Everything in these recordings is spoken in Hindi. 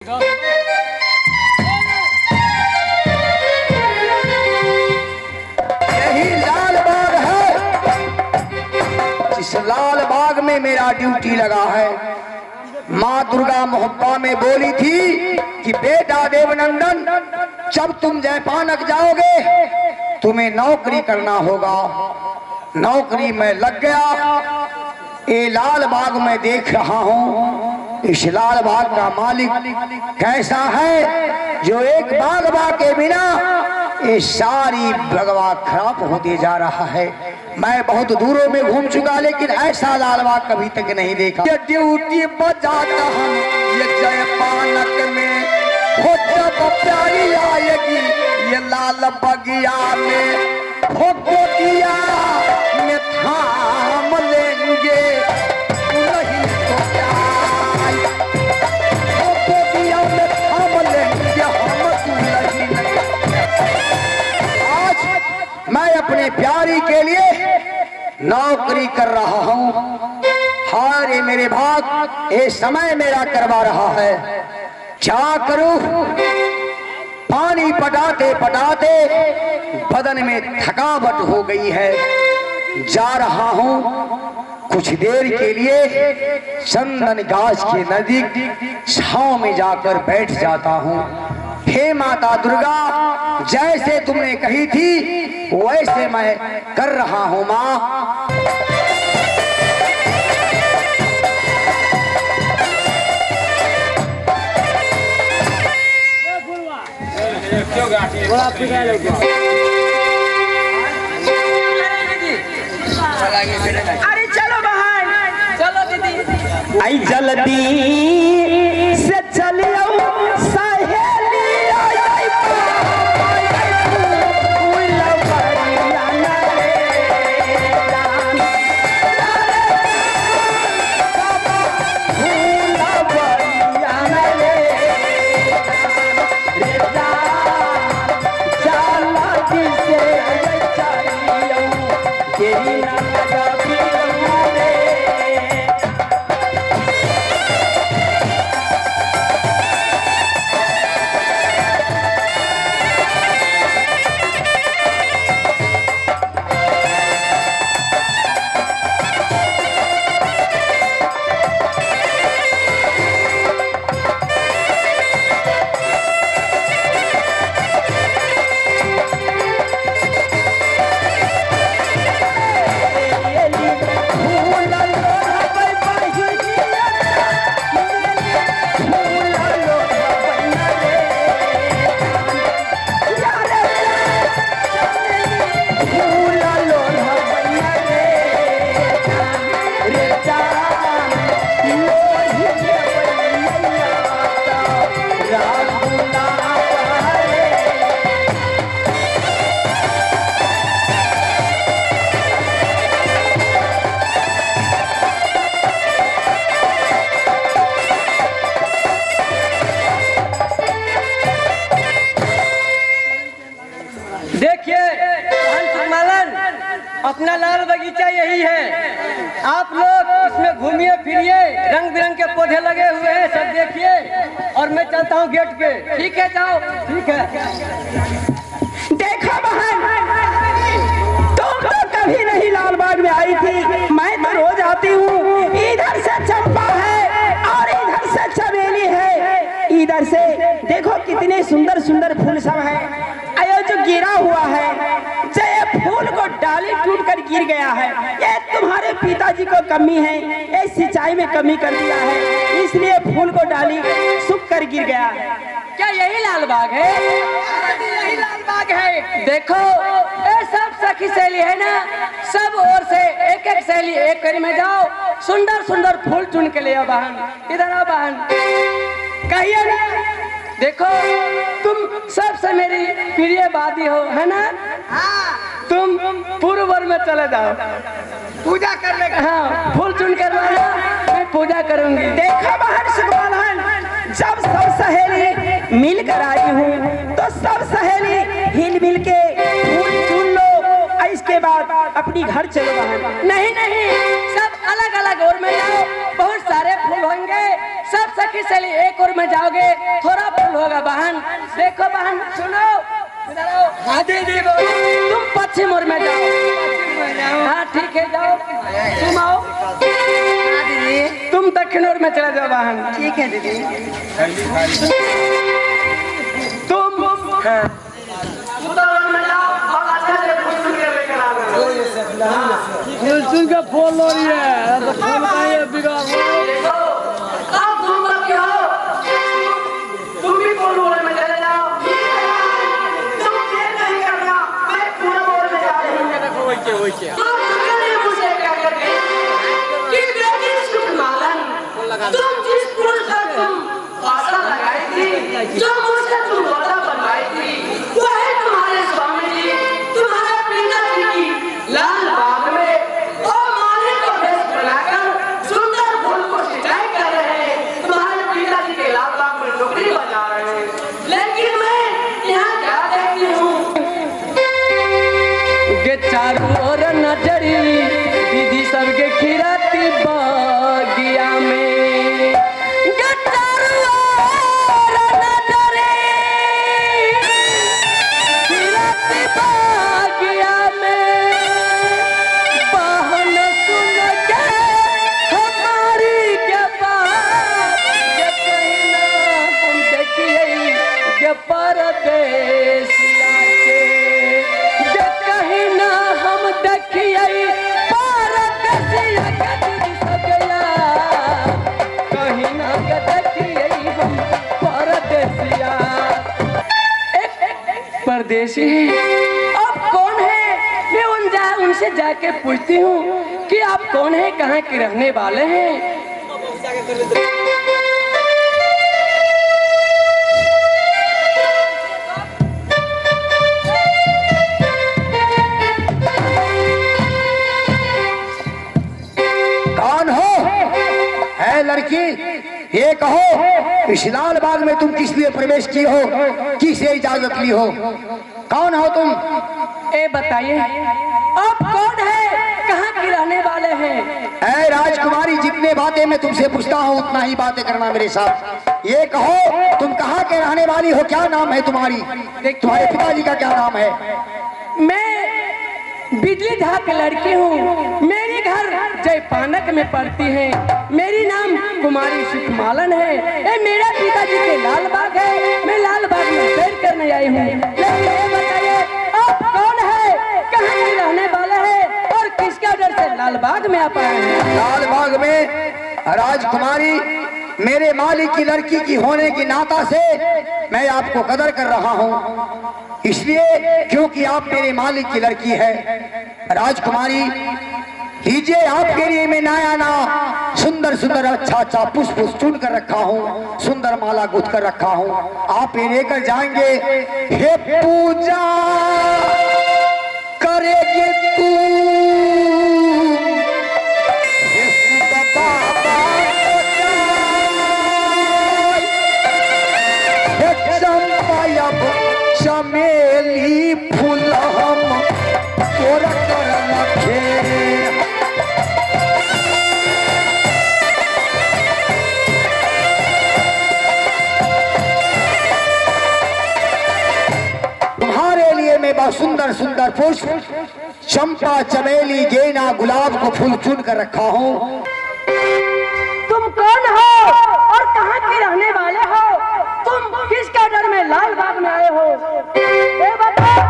यही लाल बाग है, इस लाल बाग में मेरा ड्यूटी लगा है। माँ दुर्गा मोहब्बा में बोली थी कि बेटा देवनंदन, जब तुम जयपानक जाओगे तुम्हें नौकरी करना होगा। नौकरी में लग गया। ये लाल बाग में देख रहा हूँ, इस लाल बाग का मालिक कैसा है जो एक बागवा के बिना ये सारी बागवा खराब होते जा रहा है। मैं बहुत दूरों में घूम चुका, लेकिन ऐसा लाल बाग कभी तक नहीं देखा। ये ड्यूटी बजाता हम ये जयपानक में, हो जब प्यारी आएगी ये लाल बगिया में, हो गोटिया में थाम लेंगे नहीं तो प्यार, हो गोटिया में थाम लेंगे हम नहीं। आज मैं अपने प्यारी के लिए नौकरी कर रहा हूँ। हारे मेरे भाग, ये समय मेरा करवा रहा है। क्या करूं? पानी पटाते पटाते बदन में थकावट हो गई है। जा रहा हूं, कुछ देर के लिए चंदन गाछ के नजदीक छांव में जाकर बैठ जाता हूं। हे माता दुर्गा, जैसे तुमने कही थी वैसे मैं कर रहा हूं माँ। अरे चलो बहन, चलो दीदी, आई जल्दी से चलियो सहेली, अपना लाल बगीचा यही है। आप लोग इसमें घूमिए फिरिए, रंग बिरंग के पौधे लगे हुए हैं, सब देखिए। और मैं चलता हूँ गेट पे। ठीक है, जाओ। ठीक है। देखो बहन, तुम तो कभी नहीं लाल बाग में आई थी। मैं तो रोज आती हूँ। इधर से चंपा है और इधर से चमेली है। इधर से देखो कितने सुंदर सुंदर फूल सब है। अयो जो गिरा हुआ है, ये फूल को डाली टूट कर गिर गया है। ये तुम्हारे पिताजी को कमी है, ये सिंचाई में कमी कर दिया है, इसलिए फूल को डाली सूख कर गिर गया। क्या यही लाल बाग है? यही लाल बाग है। देखो ये सब सखी सहेली है ना, सब ओर से एक एक सहेली एक करी में जाओ, सुंदर सुंदर फूल चुन के ले आओ। बहन इधर आओ बहन, कहिए ना। देखो तुम सबसे मेरी प्रिय बादी हो, है ना? तुम पूर्व में चले जाओ पूजा करने का। हाँ, फूल चुन कर लाओ, मैं पूजा करूंगी। देखो बहन सुगवान, जब सब सहेली मिलकर आई हूँ तो सब सहेली हिल मिल के फूल चुन लो, इसके बाद अपनी घर चलो बहन। नहीं नहीं, सब अलग अलग ओर में जाओ, बहुत सारे फूल होंगे। सब सखी सहेली एक ओर में जाओगे, थोड़ा फूल होगा बहन। देखो बहन, सुनो, इधर आओ। हाँ दीदी तुम पश्चिम ओर में जाओ। हाँ ठीक है, जाओ। तुम आओ। तुम दक्षिण ओर में चले जाओ बहन। ठीक है दीदी। तुम उत्तर ओर में जाओ और अच्छा से फूल सुन के लेकर आओ। फूल का फूल हो रही है तो फूल का ये बिगाड़ अब तुम लोग क्या हो? तुम भी फूल ओर में चले जाओ। तुम देर नहीं करना, मैं फूल ओर में जा रही हूँ। तुम कभी मुझे क्या करके कि बेटी सुखमालन, तुम जिस फूल का तुम आशा लगाई थी, जो मुझसे तुम वादा बनवाई थी, वो है तुम्हारे स्वामी जी, तुम्हारे पिताजी की लाल बाग में और माली को भेष बनाकर सुंदर फूल को सिंचाई कर रहे हैं। तुम्हारे पिताजी के लाल बाग में नौकरी बजा रहे हैं, लेकिन मैं यहाँ क्या देखती हूँ के चारों ओर नजरी दीदी सबके खिराती बगिया में। के चारों ओर नजरी खिराती बगिया में। बहन सुन के हमारी के बात, ये कहीं ना हम देखिए के परदेसिया के, ये कहीं ना हम देखिए परदेसिया के दीदी सगया, कहीं ना के देखिए हम परदेसिया। परदेसी अब कौन है? मैं उनसे जाके पूछती हूँ कि आप कौन है, कहाँ के रहने वाले हैं? कौन हो? है लड़की, ये कहो इस लाल बाग में तुम किस लिए प्रवेश की हो, किसे इजाजत ली हो? कौन हो तुम? ए बताइए, आप कौन है, कहाँ के रहने वाले हैं? ऐ राजकुमारी, जितने बातें मैं तुमसे पूछता हूँ उतना ही बातें करना मेरे साथ। ये कहो तुम कहाँ के रहने वाली हो, क्या नाम है तुम्हारी, तुम्हारे पिताजी का क्या नाम है? मैं बिजली झा की लड़की हूँ। मेरी घर जयपानक में पड़ती है। मेरी नाम कुमारी सुखमालन है। ये मेरा पिताजी के लाल बाग है। मैं लाल बाग में सैर करने आई हूँ। लेकिन ये बताइए आप कौन है, कहाँ के रहने वाले हैं और किसके ऑर्डर से लाल बाग में आप आए हैं? लाल बाग में राजकुमारी, मेरे मालिक की लड़की की होने की नाता से मैं आपको कदर कर रहा हूँ, इसलिए क्योंकि आप मेरे मालिक की लड़की है। राजकुमारी, लीजिए आपके लिए मैं नया ना सुंदर सुंदर अच्छा अच्छा पुष्प चुन कर रखा हूँ, सुंदर माला गुथ कर रखा हूँ, आप ये लेकर जाएंगे। हे पूजा करेगी तू, हे सुत बाबा चमेली फूल हम तोर कर रखे। तुम्हारे लिए मैं बहुत सुंदर सुंदर पुष्प चंपा चमेली गेना गुलाब को फूल चुन कर रखा हूँ। तुम कौन हो और कहाँ के रहने वाले हो? तुम किस ऑर्डर में लाल बाग में आए हो? ये बताओ।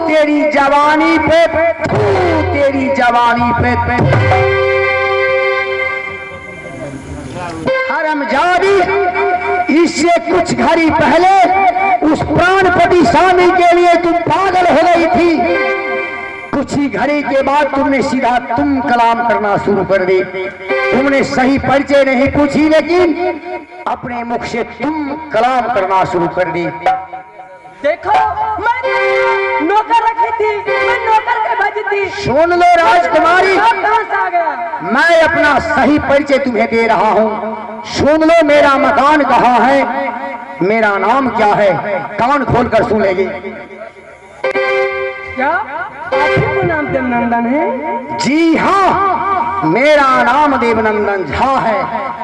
तेरी जवानी पे, तेरी जवानी पे हरमजादी, इससे कुछ घड़ी पहले उस प्राणपति स्वामी के लिए तुम पागल हो गई थी। कुछ ही घड़ी के बाद तुमने सीधा तुम कलाम करना शुरू कर दी। तुमने सही परिचय नहीं पूछी, लेकिन अपने मुख से तुम कलाम करना शुरू कर दी। देखो, मैं नौकर रखी थी, मैं नौकर के भेजी थी। सुन लो राजकुमारी, कहाँ से आ गया? मैं अपना सही परिचय तुम्हें दे रहा हूँ। सुन लो, मेरा मकान कहाँ है, मेरा नाम क्या है, कान खोलकर सुन लेगी। क्या आपका नाम देवनंदन है? जी हाँ, मेरा नाम देवनंदन झा है।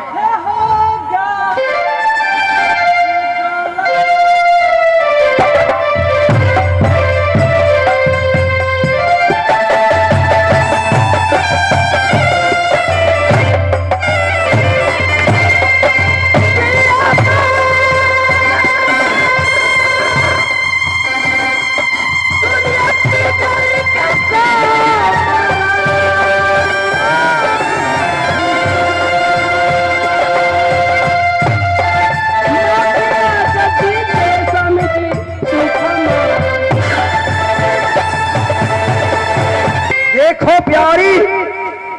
देखो प्यारी,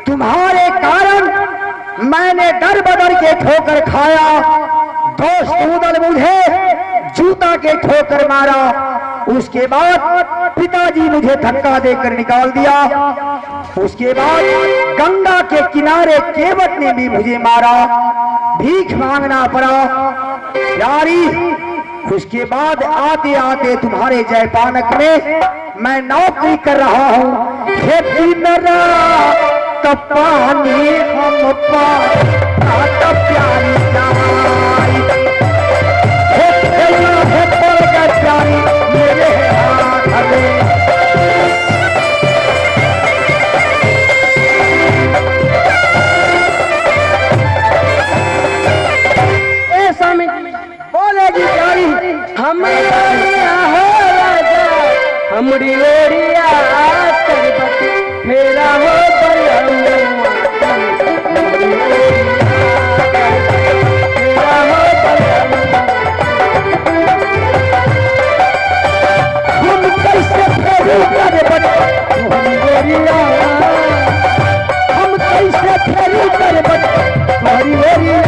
तुम्हारे कारण मैंने दर बदर के ठोकर खाया। दोस्त उदल मुझे जूता के ठोकर मारा। उसके बाद पिताजी मुझे धक्का देकर निकाल दिया। उसके बाद गंगा के किनारे केवट ने भी मुझे मारा, भीख मांगना पड़ा प्यारी। उसके बाद आते आते तुम्हारे जयपानक में मैं नौकरी कर रहा हूँ। खेती मेरा तब पानी हम तब प्यारी जाई, प्यारी मेरे हाथ में। ऐसा में बोलेगी प्यारी, हमरी ओरिया तरबत मेरा हो हम कैसे फेरी करबट तुम्हारी ओरिया, हम कैसे फेरी करबट तुम्हारी ओरिया।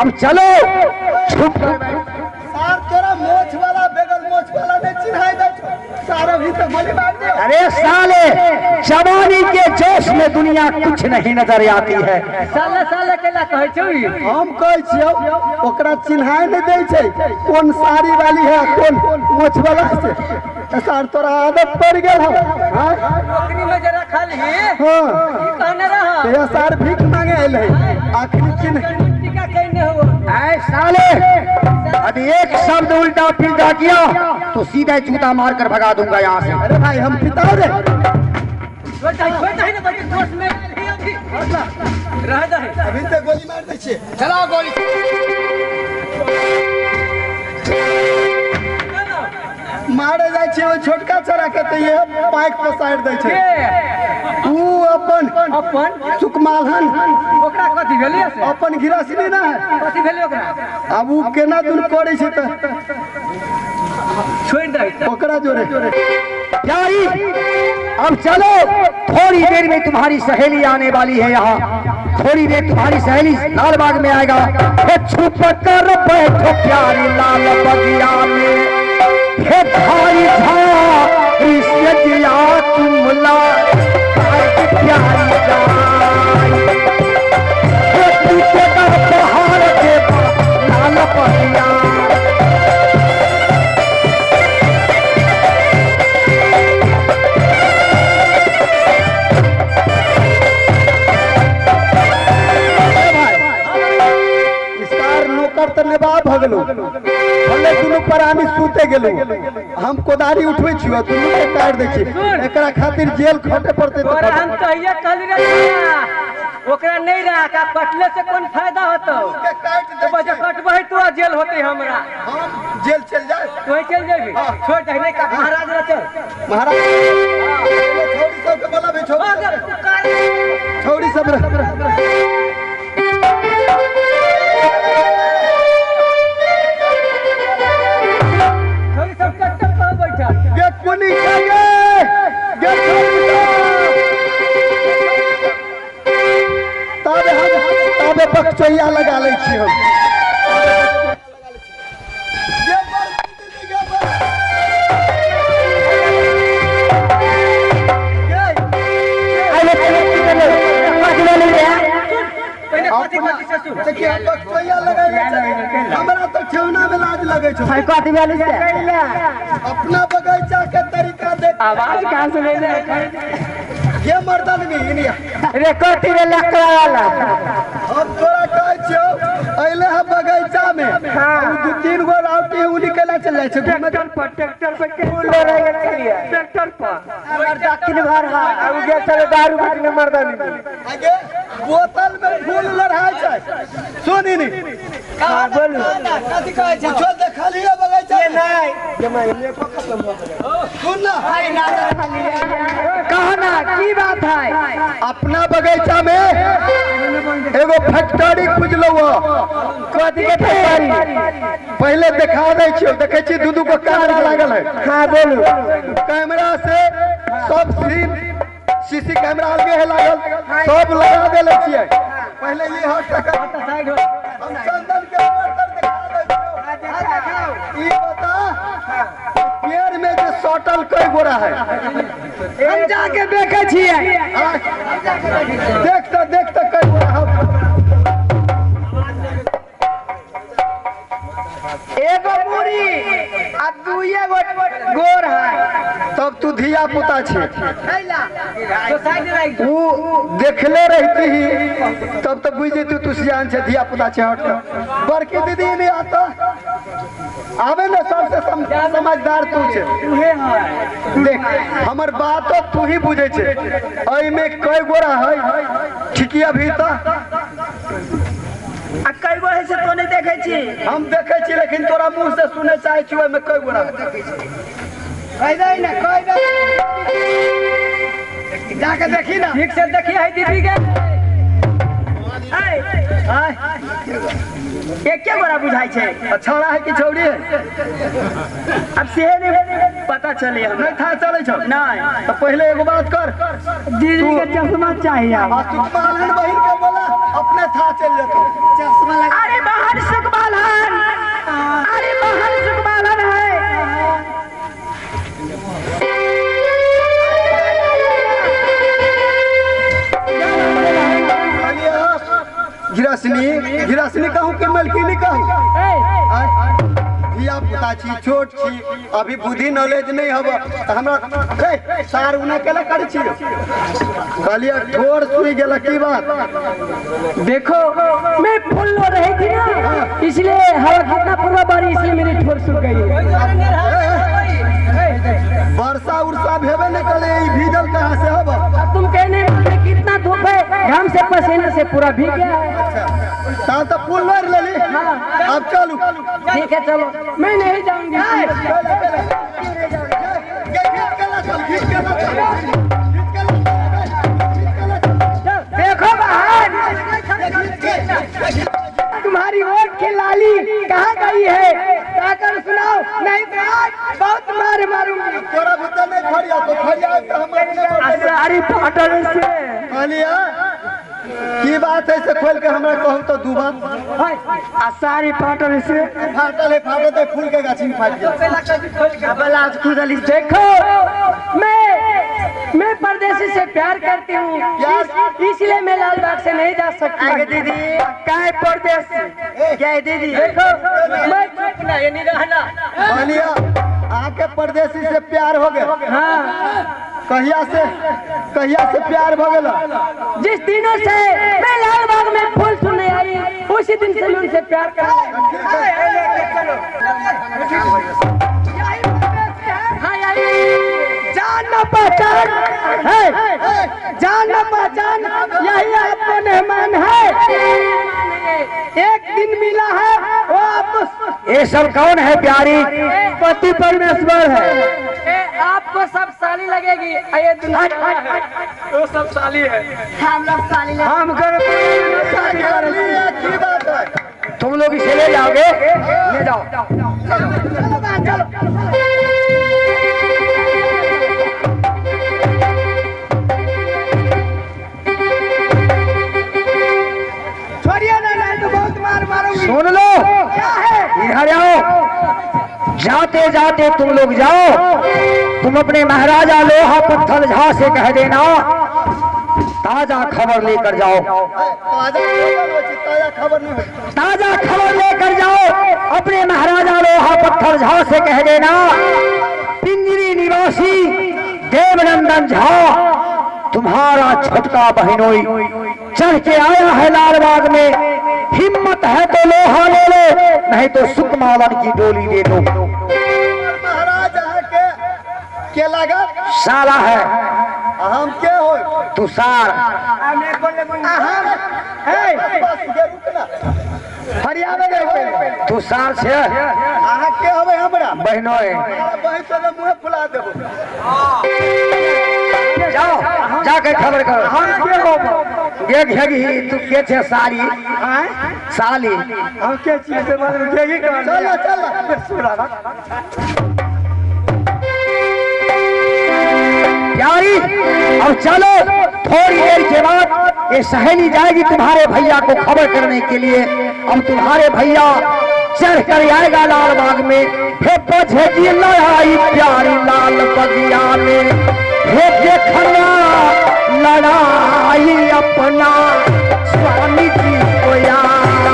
अब चलो छुप कर बैठ। सार तोरा मोछ वाला बेगल मोछ वाला ने चिन्हाई दे सारा भी तो गोली मार दे। अरे साले, जवानी के जोश में दुनिया कुछ नहीं नजर आती है। साले साले केला कहै छौई? हम कहै छियौ ओकरा चिन्हाई नहीं दे छै कौन साड़ी वाली है कौन मोछ वाला से। तो सार तोरा आदत पड़ गेल हो। हां नौकरी में जरा खाली हां की कहने रहा ते सार भीख मांगे एलै आखिरी चिन्ह टीका कहने हो। ऐ साले, यदि एक शब्द उल्टा फिल्टा किया तो सीधा जूता मार कर भगा दूंगा यहाँ से। अरे भाई हम पिता रे छोटा है ना बच्चे दोस्त में अभी रह जा है। अभी से गोली मार दे छे। चला गोली मारे जाय छे ओ छोटका छोरा के ते ये पाइक पर साइड दे छे। ऊ अपन सुकमालहन ओकरा कथी भेलिए से? अपन गिरासनी ना है। कथी भेलिए ओकरा? अब ऊ केना दूर करे छे त छोड़ दे ओकरा जोरे प्यारी अब चलो, थोड़ी देर में तुम्हारी सहेली आने वाली है यहाँ, थोड़ी देर तुम्हारी सहेली लाल बाग में आएगा। हे छुप कर बैठो प्यारी लाल बगिया में, हे भाई झारी से जिया तुम ला प्यारी जान, हे पीछे का पहाड़ के लाल बगिया। भगलो भले दुनू प्राणी सूते गेलो, हम कोदारी उठवे छियो, दुनू के काट दे छी, एकरा खातिर जेल खटे पड़ते। और हम कहिया कल रे ओकरा नहीं रहा का कटले से कौन फायदा होतो, तो बजे कटबे तो जेल होते हमरा, हम जेल चल जाए तू चल जेबी, छोड़ दे नहीं का महाराज रे चल महाराज छोड़ी सब के बोला बे छोड़ी सब बक्सोइया लगा ले छी हम। हमरा तो ठेवना में लाज लगे छो, अपना बगीचा के तरीका देख, आवाज कहाँ से ले ये मर्दन में रे कथी रे लकड़ा वाला, हम तोरा कहै छियो अइले हम बगीचा में, दू तीन गो राउटी उ निकला चल जाय छै ट्रैक्टर पे के बोल रहे हैं, ट्रैक्टर पर मर्दा किन भर है अब के चले दारू बेचने मर्दानी आगे बोतल में फूल लड़ाई छै, सुनी नी हां बोलू कथी कहै छै, कुछो देखलिए बगीचा में नहीं जमाई खत्म हो गया, सुन ना हाय ना कहना की बात है। अपना बगीचा में एगो फैक्ट्री खुजलो कथी के फैक्ट्री, पहले दिखा दे छियो, देखे छी दू को कैमरा लागल है। हां बोलू, कैमरा से सब सीसी कैमरा अलगे है लागल, सब लगा देले छियै। पहले ये हट साइड हो, हम चंदन के वर्कर दिखा दे छियो, ई बता पेड़ में जे सटल कई गोरा है, हम जाके देखे छियै, देख तो कई गोरा है, एगो मुड़ी आ दुइये गो गोर है, तब तू धिया पुता छे, तो साइड राइट तू देखले रहती ही तब तो बुझ जेतू तू सियान छे, धिया पुता छे। हट बड़की दीदी नहीं आता आवे ना, सबसे समझदार तू छे, देख हमर बात तू ही बुझे छे, एहि में कई गोरा है ठिकिया भी तो कई गो है से तो नहीं देखे छी, हम देखे छी, लेकिन तोरा मुंह से सुने चाहे छी में कई गोरा कह दे ना, कह दे जाके देखी ना, ठीक से देखी है दीदी के, एक क्या गोरा बुझाई छे, छौड़ा है कि छौड़ी है, अब से नहीं पता चले हम नहीं था चले छौ नहीं, तो पहले एगो बात कर, दीदी के चश्मा चाहिए, तू पालन बहिन के बोला अपने था चल जेतो, चश्मा लगा, अरे बाहर सुकबालन, अरे बाहर सुकबालन है, गिरासनी कहूँ कि मलकिनी कहूँ, धिया पुता छी, छोट छी, अभी बुद्धि नॉलेज नहीं हवा, हमरा सार उन्हें केला कर छी, कहलिए ठोर सुई गेला की बात, देखो मैं फुल लो रही थी ना, इसलिए हवा कितना पूरा बारी, इसलिए मेरी ठोर सूख गई। वर्षा उर्षा भेबे नहीं करे, भीजल कहाँ से हवा, तुम कहने वाले कितना धूप है, घाम से पसीने से पूरा भीग गया है। ता तो पुल मार ले ली, अब चलू, ठीक है चलो, मैं नहीं जाऊंगी, देखो बहन तुम्हारी वोट की लाली कहाँ गई है, कर सुनाओ, नहीं तो आज बहुत मार मारूंगी। तोरा बुद्धा नहीं फरिया तो फरिया तो हम सारी फाटल से कहलिया की बात है से खोल के हमरा कहू तो दू बात सारी फाटल से फाटल है फूल के गाछी में फाट गया बलाज खुदली। देखो मैं परदेसी से प्यार करती हूँ, इसलिए मैं लालबाग से नहीं जा सकती। दीदी क्या है परदेसी, क्या है दीदी? देखो मैं ये नहीं रहना। कहलिया आके परदेसी से प्यार हो गया। हाँ, कहिया से प्यार हो गया? जिस दिनों से मैं लालबाग में फूल सुनने आई उसी दिन से मैं उनसे प्यार कर जान न पहचान है, जान न पहचान यही आपका मेहमान है। एक दिन मिला है वो आप। ये सब कौन है प्यारी? पति परमेश्वर है। आपको सब साली लगेगी। ये वो सब साली है। हम लोग साली हम की बात है? तुम लोग इसे ले जाओगे? ले जाओ। चलो छोड़िए ना, नहीं तो बहुत मार मारूंगी। सुन लो, क्या है? इधर आओ। जाते जाते तुम लोग जाओ, तुम अपने महाराजा लोहा पत्थर झा से कह देना ताजा खबर लेकर जाओ। ताजा खबर नहीं होती। ताजा खबर लेकर जाओ। अपने महाराजा लोहा पत्थर झा से कह देना पिंजरी निवासी देवनंदन झा तुम्हारा छोटका बहनोई चढ़ के आया है लालबाग में। हिम्मत है तो लोहा ले लो, नहीं तो सुकमावन की डोली ले लो। महाराज के लगा साला है। हम के हो? तू सार। फरियावे गए तू सार से अहाँ के होबे हमरा बहनोई। बहन से मुंह फुला देबो। जाओ जाके खबर करो। हम के होबो? देख हेगी तू के छे साली साली। हम के चीज से बात में केगी कर। चलो चलो सुना प्यारी। अब चलो, थोड़ी देर के बाद ये सहेली जाएगी तुम्हारे भैया को खबर करने के लिए। अब तुम्हारे भैया चढ़ कर आएगा लालबाग में। हे बझेगी लड़ाई प्यारी लाल बगिया में। हे देखना लड़ाई अपना स्वामी जी को याद।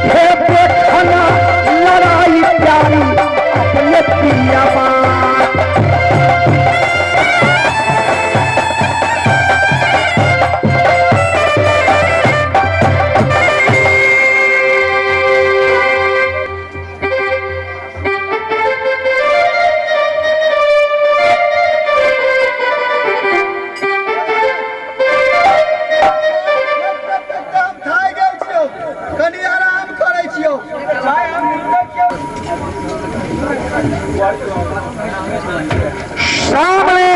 हे देखना लड़ाई प्यारी अपने पिया बात। सामने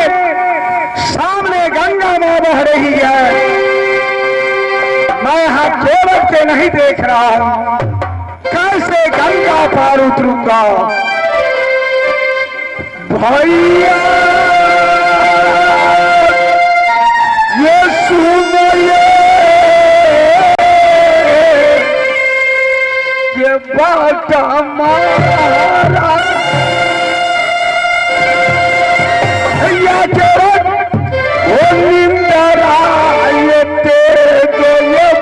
सामने गंगा मां बह रही है। मैं यहाँ केवल से नहीं देख रहा हूँ, कैसे गंगा पार उतरूंगा। भैया ये सुनिए ये बात हमारा भैया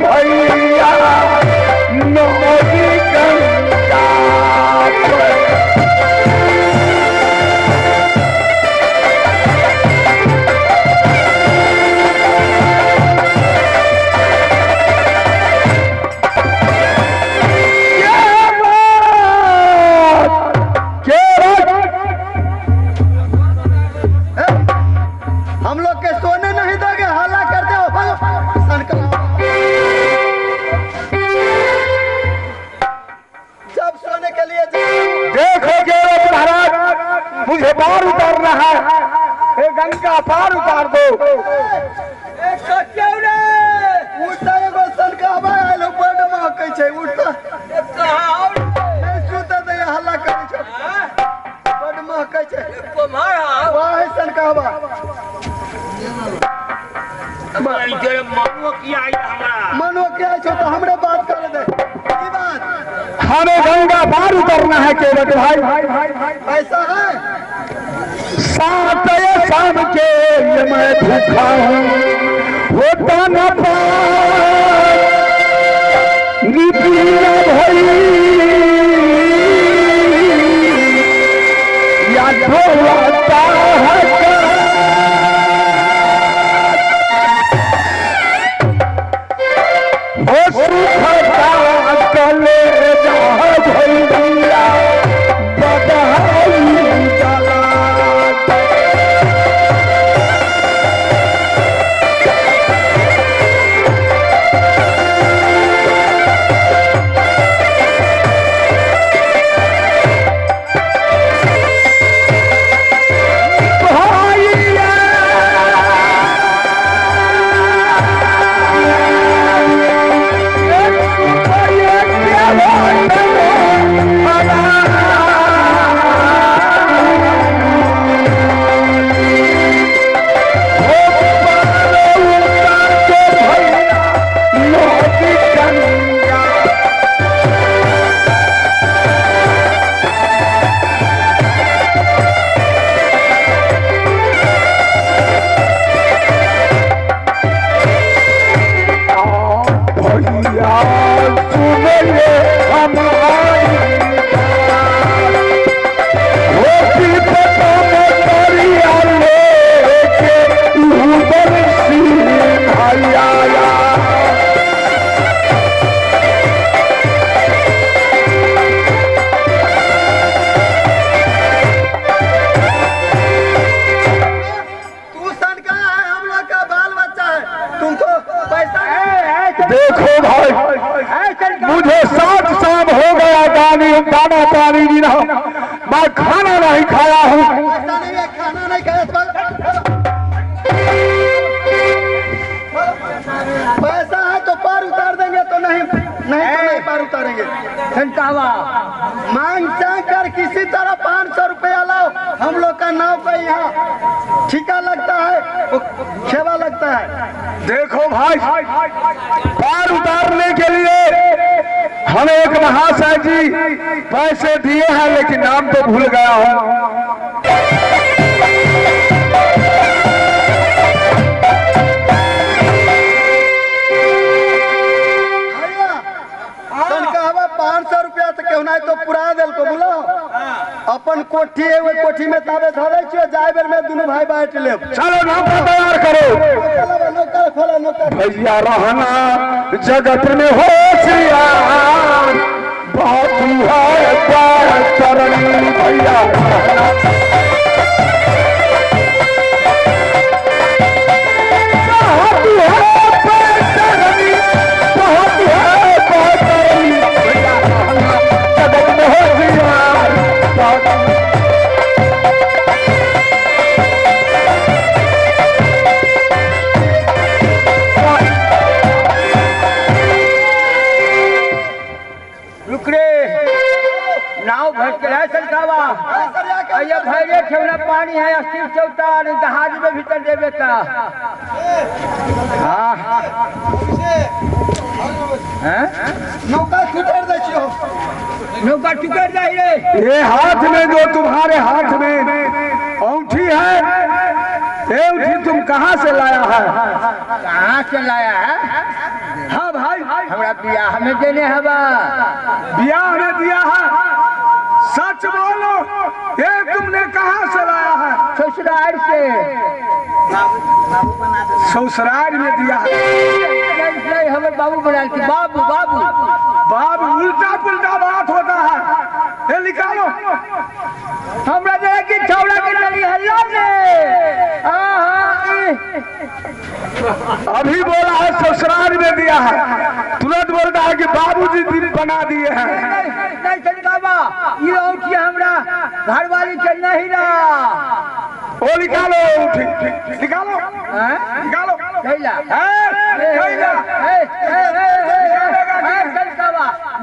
भैया नदी गंगा मनो क्या छो तो हमरे बात कर दे की बात हमें गंगा पार उतरना है केवट भाई। ऐसा है सात शाम के ये मैं भूखा हूँ होता न पार भाई या ढोलता है ओ सुखता कले जा भैया बधाई चला देखो भाई मुझे 7 साल हो गया दाना पानी भी ना मैं खाना नहीं खाया हूँ। खाना नहीं खाया पैसा है तो पार उतार देंगे तो नहीं नहीं पार उतारेंगे। मांग चाह कर किसी तरह 500 रुपया लाओ। हम लोग का नाव पे यहाँ ठीका लगता है वो खेवा लगता है। देखो भाई पार उतारने के लिए हमें एक महाशय जी पैसे दिए हैं लेकिन नाम तो भूल गया हूँ। तनका 500 रुपया तो क्यों नहीं तो पुरा दिल को बोलो अपन कोठी है वो कोठी में ताबे धरे छियो जाय बेर में दोनों भाई बांट ले। चलो नाम तैयार करो नौकर खोला नौकर भैया रहना जगत में होशियार बहुत है चरण भैया पानी है 80 चौथा जहाज में भीतर देवे का नौका छुटर दे छियो नौका टुकड़ जाइए। ये हाथ में जो तुम्हारे हाथ में औंठी है ये औंठी तुम कहाँ से लाया है? कहाँ से लाया है? हाँ भाई हमारा ब्याह में देने हवा ब्याह में दिया है। सच बोलो ये तुमने कहाँ से लाया है? ससुराल से ससुराल में दिया है। हमें बाबू बना बाबू बाबू बाबू उल्टा पुल्टा बात होता है। ये निकालो हमरा जरा की छौड़ा के लगी हल्ला ने अभी बोला है ससुराल में दिया है तुरंत बोलता है कि बाबूजी दिन बना दिए हैं। नहीं चंदाबा ये औंठी हमरा घर वाली के नहीं रहा। वो निकालो निकालो निकालो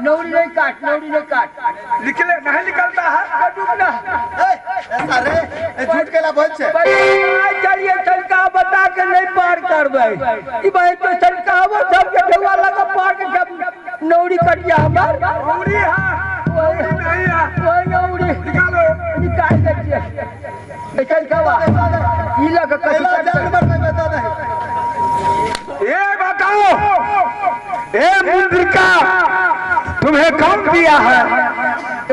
नौरी नहीं काट निकले नहीं निकलता है। अरे झूठ के ला बोल छे चलिए चलका बता के नहीं पार करबै ई भाई तो चलका वो सब के ढेवा लगा पार के जब नौड़ी कटिया हमर नौड़ी हां नौड़ी नहीं है कोई नौड़ी निकाल दीजिए चलका वा ई लगा पहला जानवर में बता दे ये बताओ ए मुद्रिका तुम्हें कौन दिया है?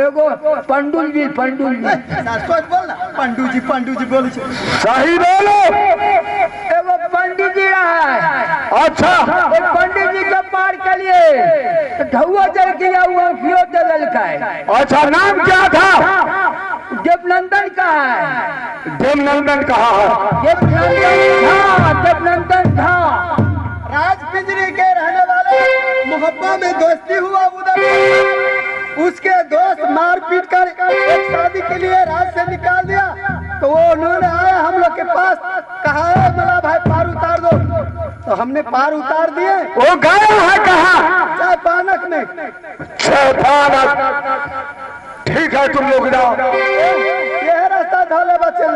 एगो पंडुल जी सर सोच बोल ना पंडू जी बोल छे सही बोलो। एगो पंडित जी है अच्छा एक पंडित जी के पार के लिए ढौआ जल गया हुआ फियो दलल का है अच्छा, नाम क्या था? देवनंदन का है देवनंदन कहा है? देवनंदन था राज पिंजरी के रहने वाले मोहब्बा में दोस्ती हुआ उधर उसके दोस्त मार पीट कर एक शादी के लिए राज से निकाल दिया तो वो उन्होंने आया हम लोग के पास कहा है मला भाई पार उतार दो तो हमने पार उतार दिए वो गया है कहाँ? चाय पानक में ठीक है तुम लोग जाओ। यह रास्ता धोले बच्चे